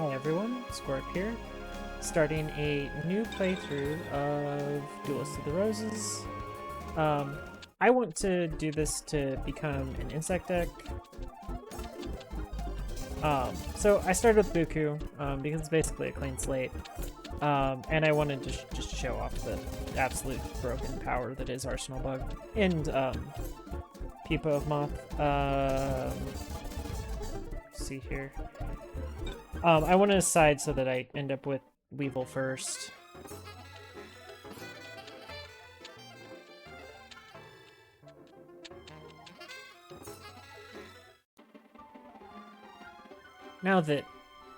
Hi everyone, Scorp here, starting a new playthrough of Duelist of the Roses. I want to do this to become an insect deck. So I started with Buku because it's basically a clean slate, and I wanted to just show off the absolute broken power that is Arsenal Bug and Pupa of Moth. See here. I want to decide so that I end up with Weevil first. Now that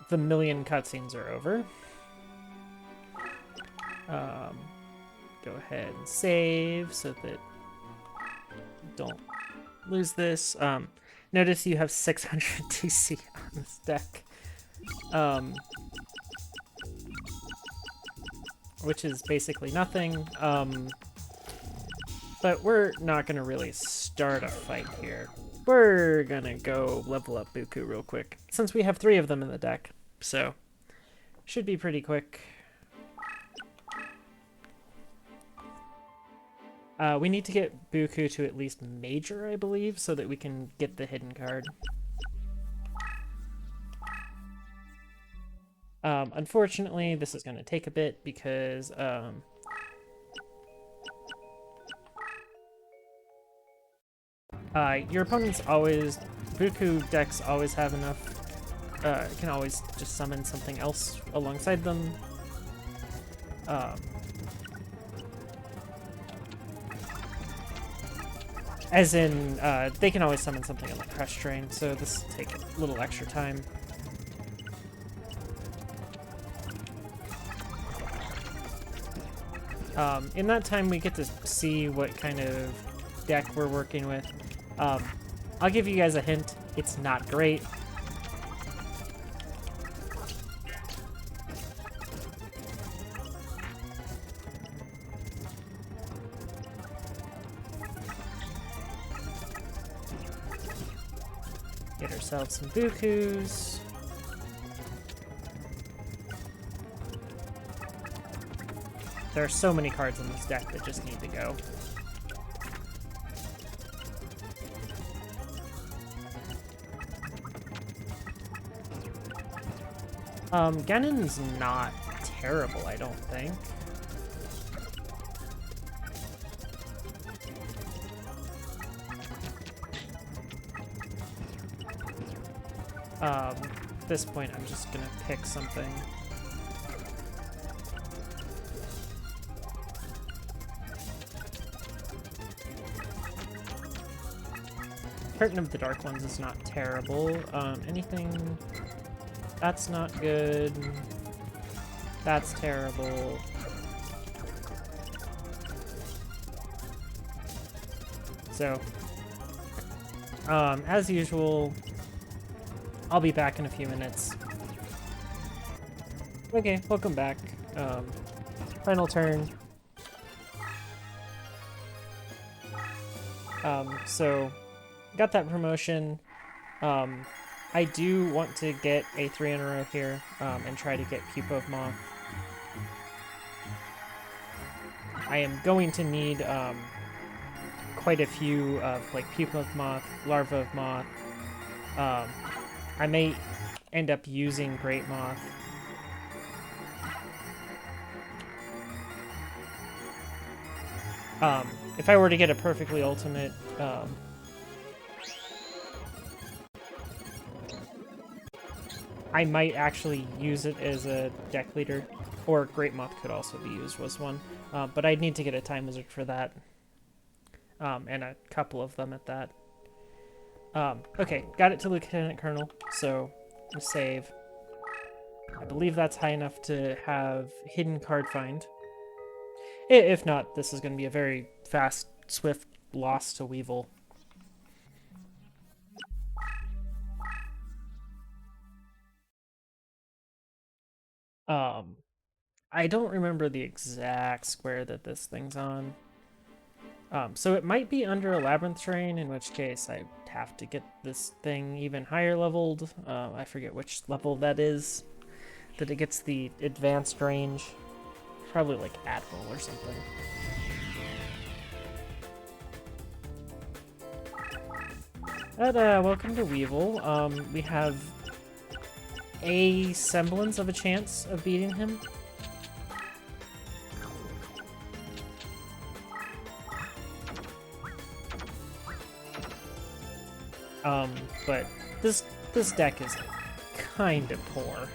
the million cutscenes are over, go ahead and save so that you don't lose this. Notice you have 600 TC on this deck. Which is basically nothing, but we're not going to really start a fight here. We're going to go level up Buku real quick, since we have 3 of them in the deck, so should be pretty quick. We need to get Buku to at least Major, I believe, so that we can get the hidden card. Unfortunately, this is going to take a bit because your opponents always, Buku decks always have enough, can always just summon something else alongside them. As in, they can always summon something on the Crush Train, so this will take a little extra time. In that time, we get to see what kind of deck we're working with. I'll give you guys a hint. It's not great. Get ourselves some Bukus. There are so many cards in this deck that just need to go. Ganon's not terrible, I don't think. At this point, I'm just gonna pick something. Curtain of the Dark Ones is not terrible. Anything... That's not good. That's terrible. So, as usual, I'll be back in a few minutes. Okay, welcome back. Final turn. So, got that promotion. I do want to get a 3 in a row here, and try to get Pupa of Moth. I am going to need quite a few of like Pupa of Moth, Larva of Moth. I may end up using Great Moth. If I were to get a perfectly ultimate, I might actually use it as a deck leader, or Great Moth could also be used was one, but I'd need to get a Time Wizard for that, and a couple of them at that. Okay, got it to Lieutenant Colonel, so we'll save. I believe that's high enough to have Hidden Card Find. If not, this is going to be a very fast, swift loss to Weevil. I don't remember the exact square that this thing's on. So it might be under a Labyrinth Terrain, in which case I have to get this thing even higher leveled. I forget which level that is. that it gets the advanced range. Probably like Admiral or something. But welcome to Weevil. We have a semblance of a chance of beating him. But this deck is kind of poor.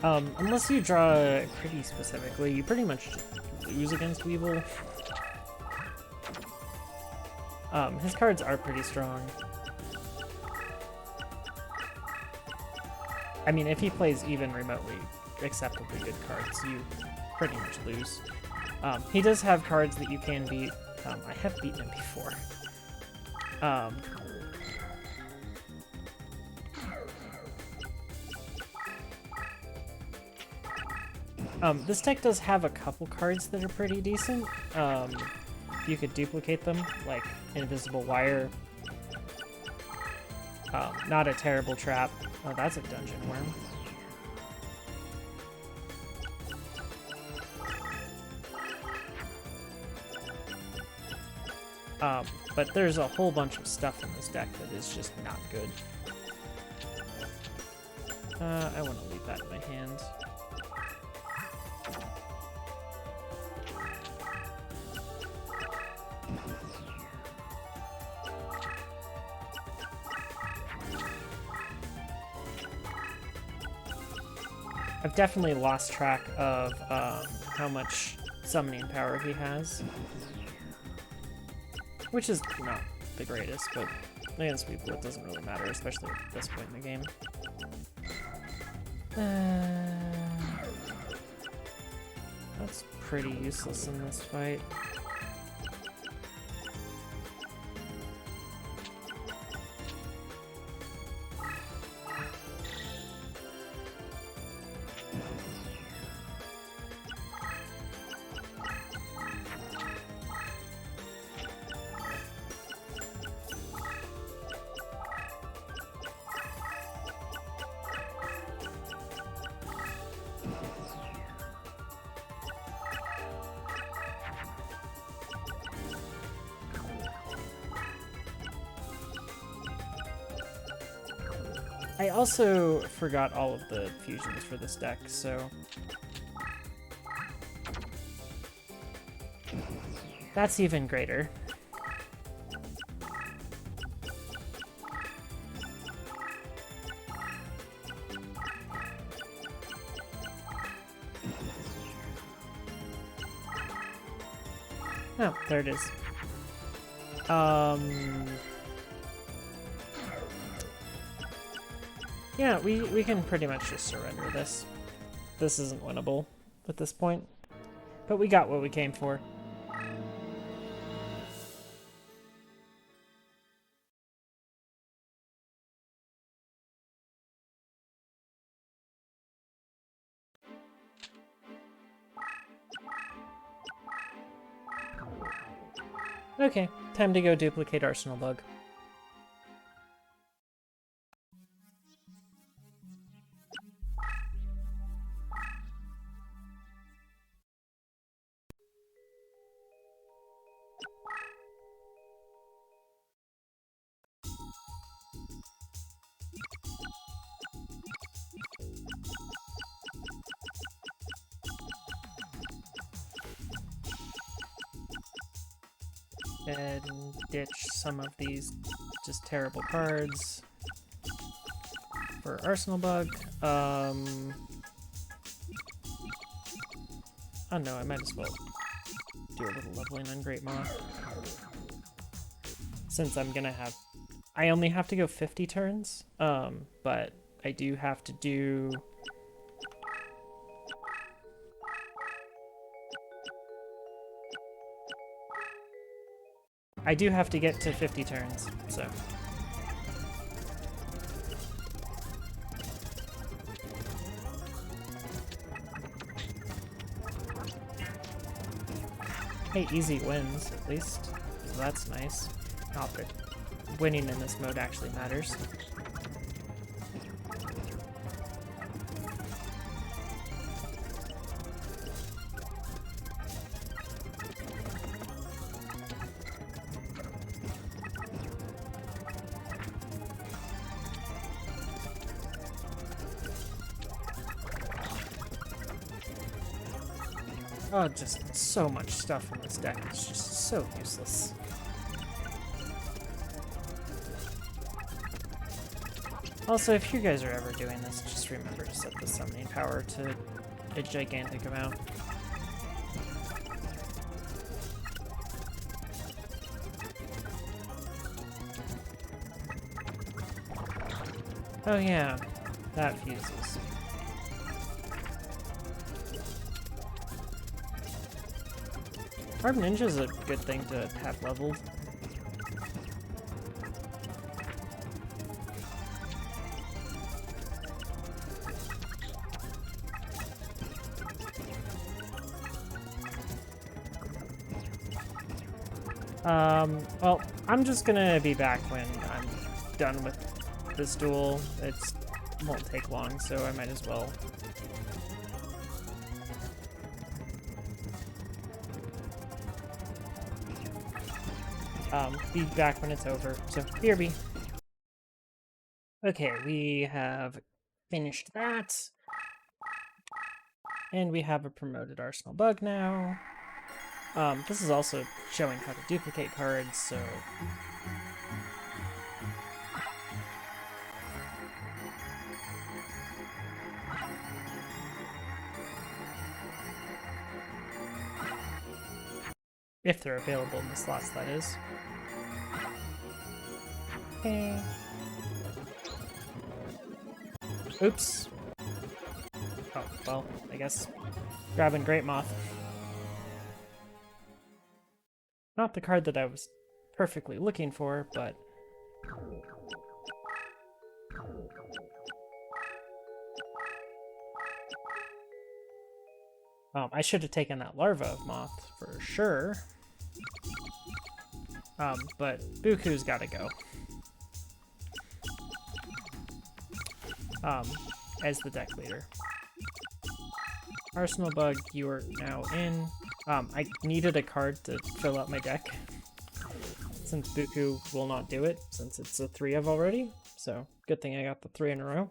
Unless you draw pretty specifically, you pretty much just lose against Weevil. His cards are pretty strong. I mean, if he plays even remotely acceptably good cards, you pretty much lose. He does have cards that you can beat. I have beaten him before. This deck does have a couple cards that are pretty decent. You could duplicate them, like Invisible Wire. Not a Terrible Trap. Oh, that's a Dungeon Worm. But there's a whole bunch of stuff in this deck that is just not good. I want to leave that in my hand. I've definitely lost track of how much summoning power he has. Which is not the greatest, but against people it doesn't really matter, especially at this point in the game. That's pretty useless in this fight. I also forgot all of the fusions for this deck, so that's even greater. Oh, there it is. Yeah, we can pretty much just surrender this. This isn't winnable at this point. But we got what we came for. Okay, time to go duplicate Arsenal Bug. and ditch some of these just terrible cards for Arsenal Bug. Oh no, I might as well do a little leveling on Great Moth. Since I'm gonna have... I only have to go 50 turns, but I do have to do... I do have to get to 50 turns, so... Hey, easy wins, at least. So that's nice. Not that winning in this mode actually matters. Oh, just so much stuff in this deck. It's just so useless. Also, if you guys are ever doing this, just remember to set the summoning power to a gigantic amount. Oh yeah, that fuses. Harp Ninja's a good thing to have leveled. Well, I'm just gonna be back when I'm done with this duel. It won't take long, so I might as well. Be back when it's over, so BRB. Okay, we have finished that. And we have a promoted Arsenal Bug now. This is also showing how to duplicate cards, so... if they're available in the slots, that is. Okay. Oops. Oh, well, I guess grabbing Great Moth. Not the card that I was perfectly looking for, but... I should have taken that Larva of Moth for sure. But Buku's gotta go. As the deck leader. Arsenal Bug, you are now in. I needed a card to fill out my deck, since Buku will not do it, since it's a 3 of already, so good thing I got the 3 in a row.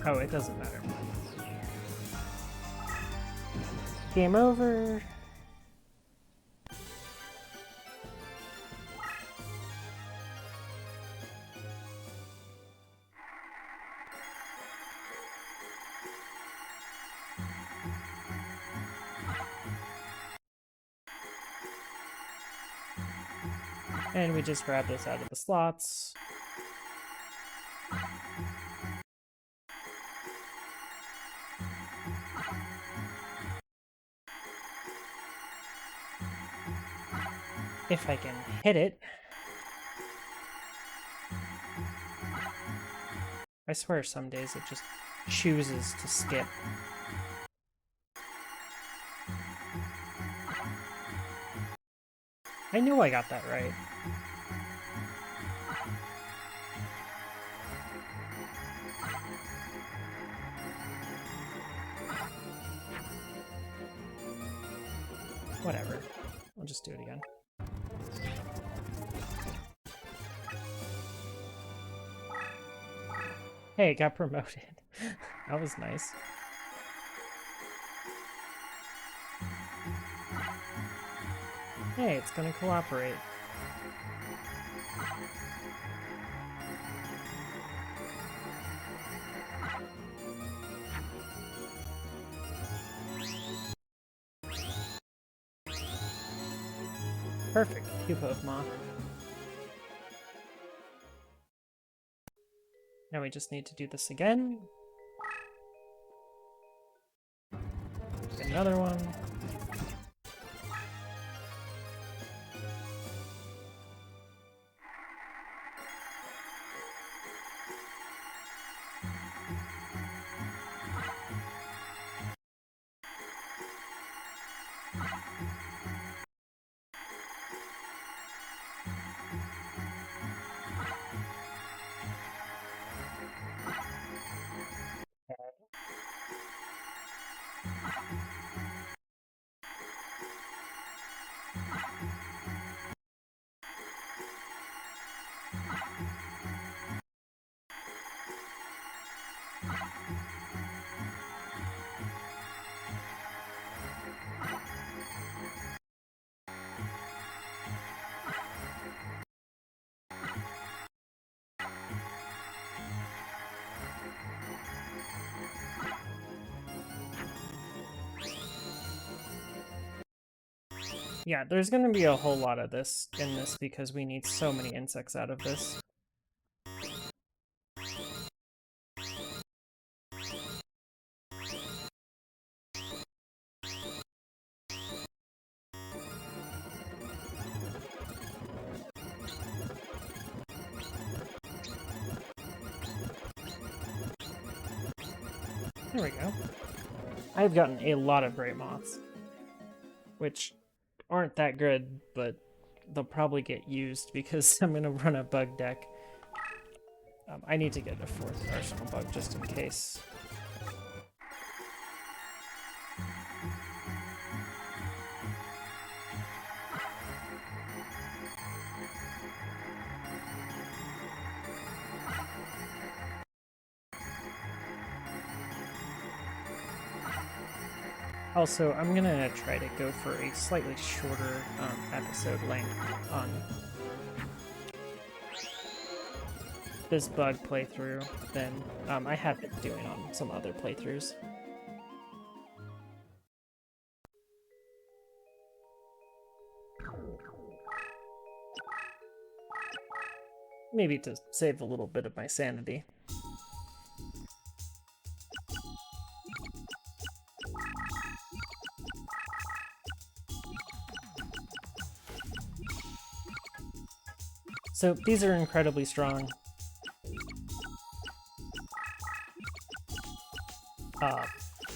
Oh, it doesn't matter. Game over. And we just grab this out of the slots. If I can hit it. I swear some days it just chooses to skip. I knew I got that right. Whatever. I'll just do it again. Hey, it got promoted. That was nice. Hey, it's gonna cooperate. Perfect. Pupa of Moth. Now we just need to do this again. Get another one. Yeah, there's gonna be a whole lot of this in this because we need so many insects out of this. There we go. I've gotten a lot of great moths, which aren't that good, but they'll probably get used because I'm gonna run a bug deck. I need to get a 4th arsenal bug just in case. Also, I'm gonna try to go for a slightly shorter episode length on this bug playthrough than I have been doing on some other playthroughs. Maybe to save a little bit of my sanity. So these are incredibly strong.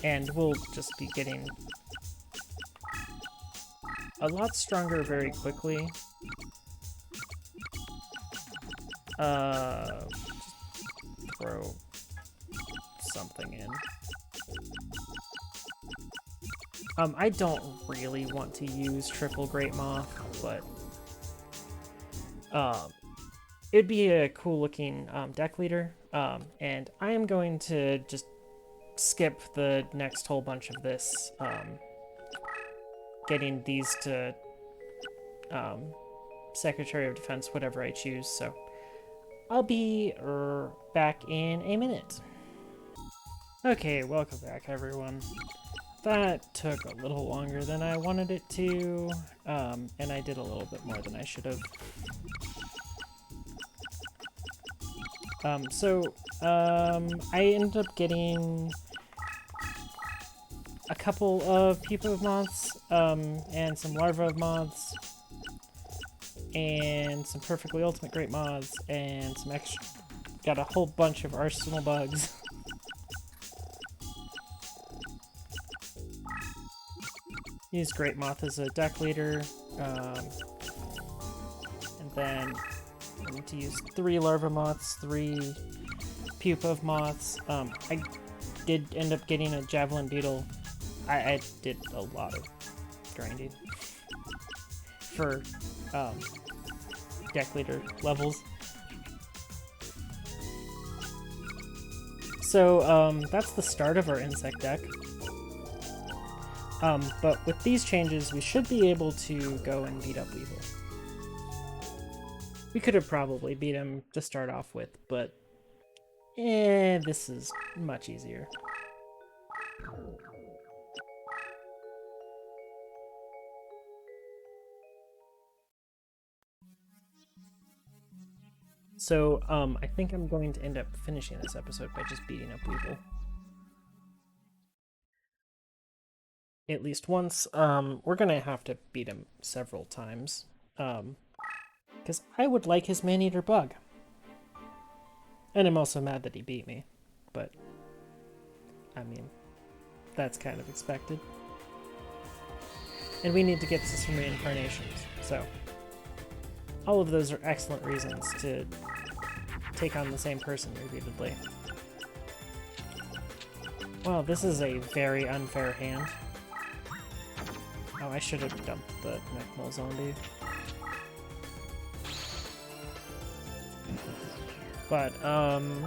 And we'll just be getting a lot stronger very quickly. Just throw something in. I don't really want to use triple Great Moth, but it'd be a cool looking deck leader, and I am going to just skip the next whole bunch of this, getting these to Secretary of Defense, whatever I choose, so I'll be back in a minute. Okay, welcome back everyone. That took a little longer than I wanted it to, and I did a little bit more than I should have. I ended up getting a couple of pupa of moths, and some larvae of moths, and some perfectly ultimate great moths, and some extra. Got a whole bunch of arsenal bugs. Use Great Moth as a deck leader, and then I need to use 3 larva moths, 3 pupa of moths. I did end up getting a javelin beetle. I did a lot of grinding for deck leader levels. So that's the start of our insect deck. But with these changes, we should be able to go and beat up Weevil. We could have probably beat him to start off with, but this is much easier. So, I think I'm going to end up finishing this episode by just beating up Weevil. At least once. We're gonna have to beat him several times. Because I would like his man-eater bug. And I'm also mad that he beat me. But, I mean, that's kind of expected. And we need to get to some reincarnations, so... all of those are excellent reasons to take on the same person repeatedly. Wow, this is a very unfair hand. Oh, I should have dumped the Mechmole zombie. But,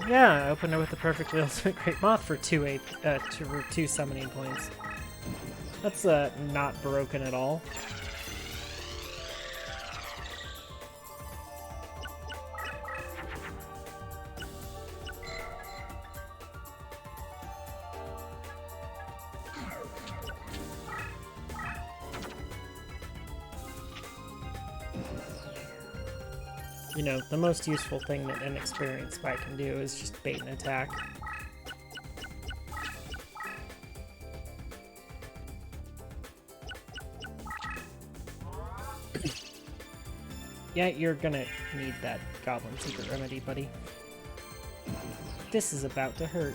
yeah, I opened it with the perfectly ultimate Great Moth for 2 summoning points. That's, not broken at all. You know, the most useful thing that an experienced spy can do is just bait an attack. Yeah, you're gonna need that Goblin Secret Remedy, buddy. This is about to hurt.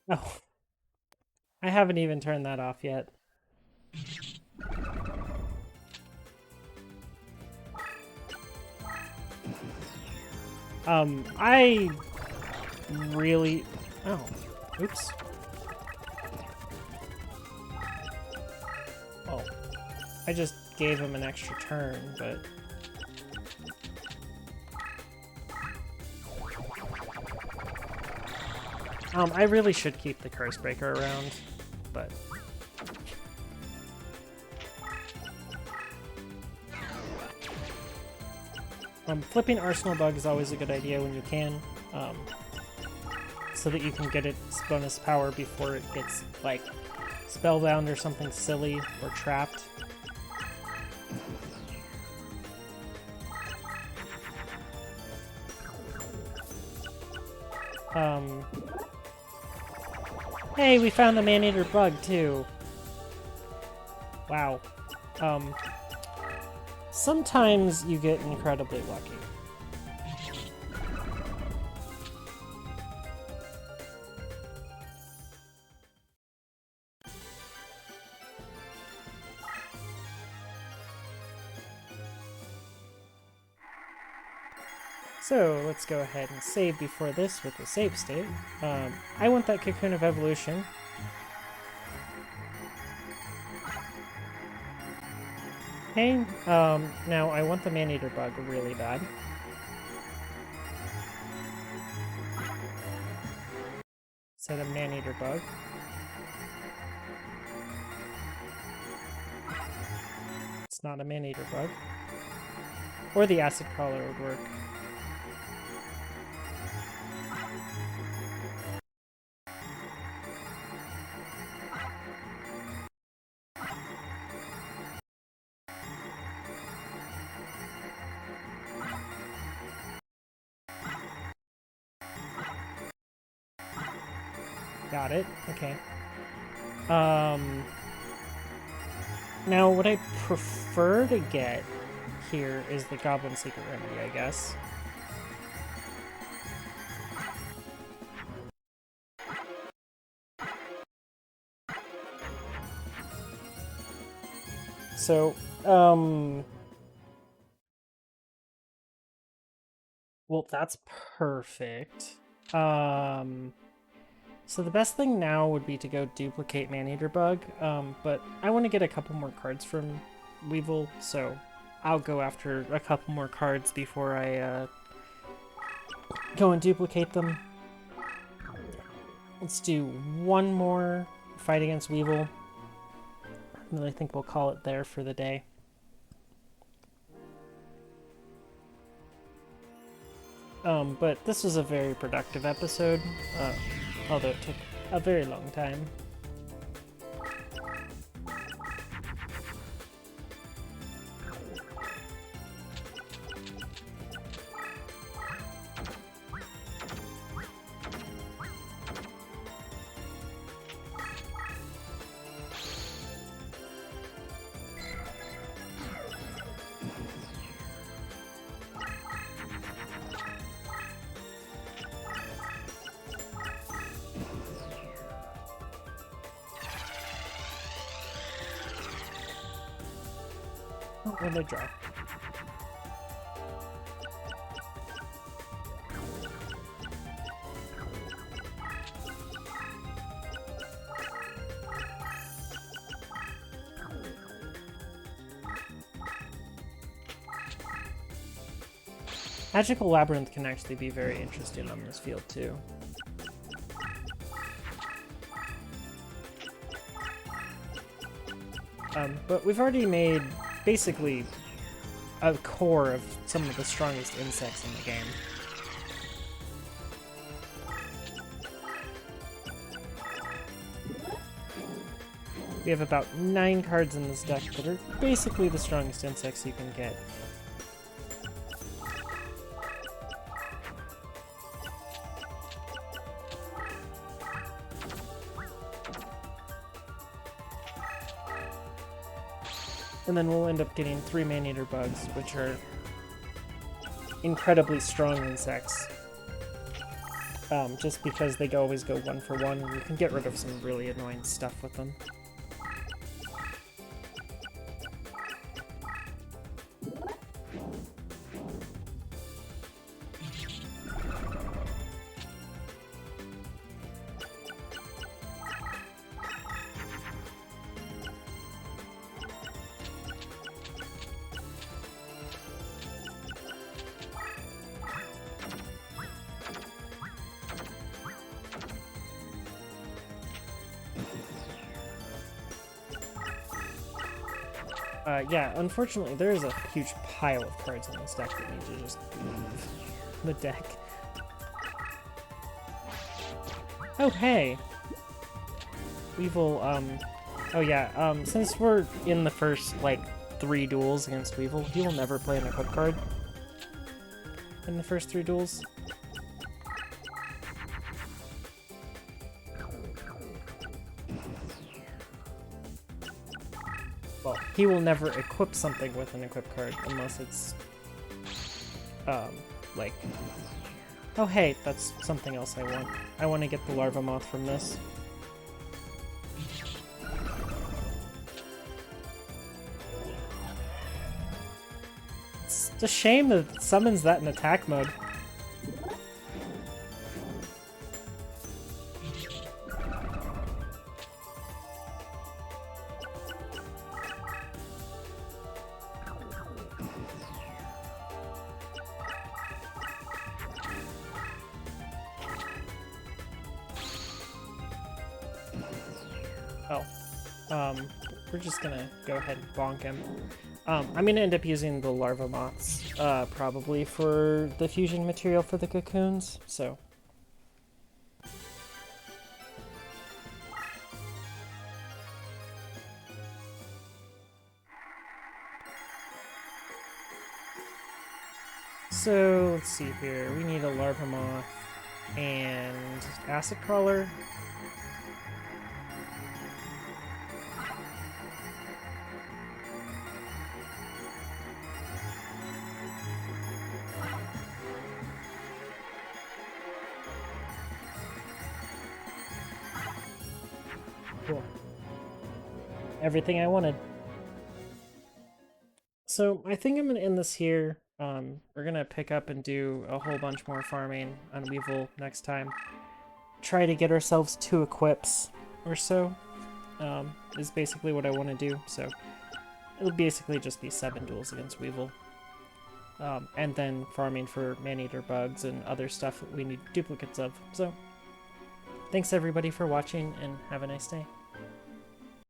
Oh. I haven't even turned that off yet. I really... oh, oops. Oh, I just gave him an extra turn, but... I really should keep the Curse Breaker around, but... flipping Arsenal Bug is always a good idea when you can, so that you can get its bonus power before it gets, like, spellbound or something silly, or trapped. Hey, we found the man-eater bug, too. Wow. Sometimes you get incredibly lucky. So let's go ahead and save before this with the save state. I want that Cocoon of Evolution. Okay, now I want the man-eater bug really bad. Set a man-eater bug. It's not a man-eater bug. Or the acid crawler would work. Got it. Okay. Now what I prefer to get here is the Goblin Secret Remedy, I guess. So, Well, that's perfect. So the best thing now would be to go duplicate Maneater Bug, but I want to get a couple more cards from Weevil, so I'll go after a couple more cards before I go and duplicate them. Let's do one more fight against Weevil, and then I think we'll call it there for the day. But this was a very productive episode, although it took a very long time. What did I draw? Magical Labyrinth can actually be very interesting on this field too. But we've already made basically a core of some of the strongest insects in the game. We have about 9 cards in this deck that are basically the strongest insects you can get. And then we'll end up getting 3 Maneater Bugs, which are incredibly strong insects. Just because they always go 1 for 1, and you can get rid of some really annoying stuff with them. Yeah, unfortunately, there is a huge pile of cards in this deck that need to just leave the deck. Oh, hey! Weevil, oh yeah, since we're in the first, like, 3 duels against Weevil, he will never play an equip card in the first 3 duels. Well, he will never equip something with an equip card unless it's, like... Oh hey, that's something else I want. I want to get the Larva Moth from this. It's a shame that it summons that in attack mode. We're just gonna go ahead and bonk him. I'm gonna end up using the Larva Moths, probably for the fusion material for the cocoons, so. So, let's see here. We need a Larva Moth and Acid Crawler. Cool. Everything I wanted. So I think I'm going to end this here. We're gonna pick up and do a whole bunch more farming on Weevil next time. Try to get ourselves 2 equips or so, is basically what I want to do. So it'll basically just be 7 duels against Weevil. And then farming for man-eater bugs and other stuff that we need duplicates of. So thanks everybody for watching, and have a nice day.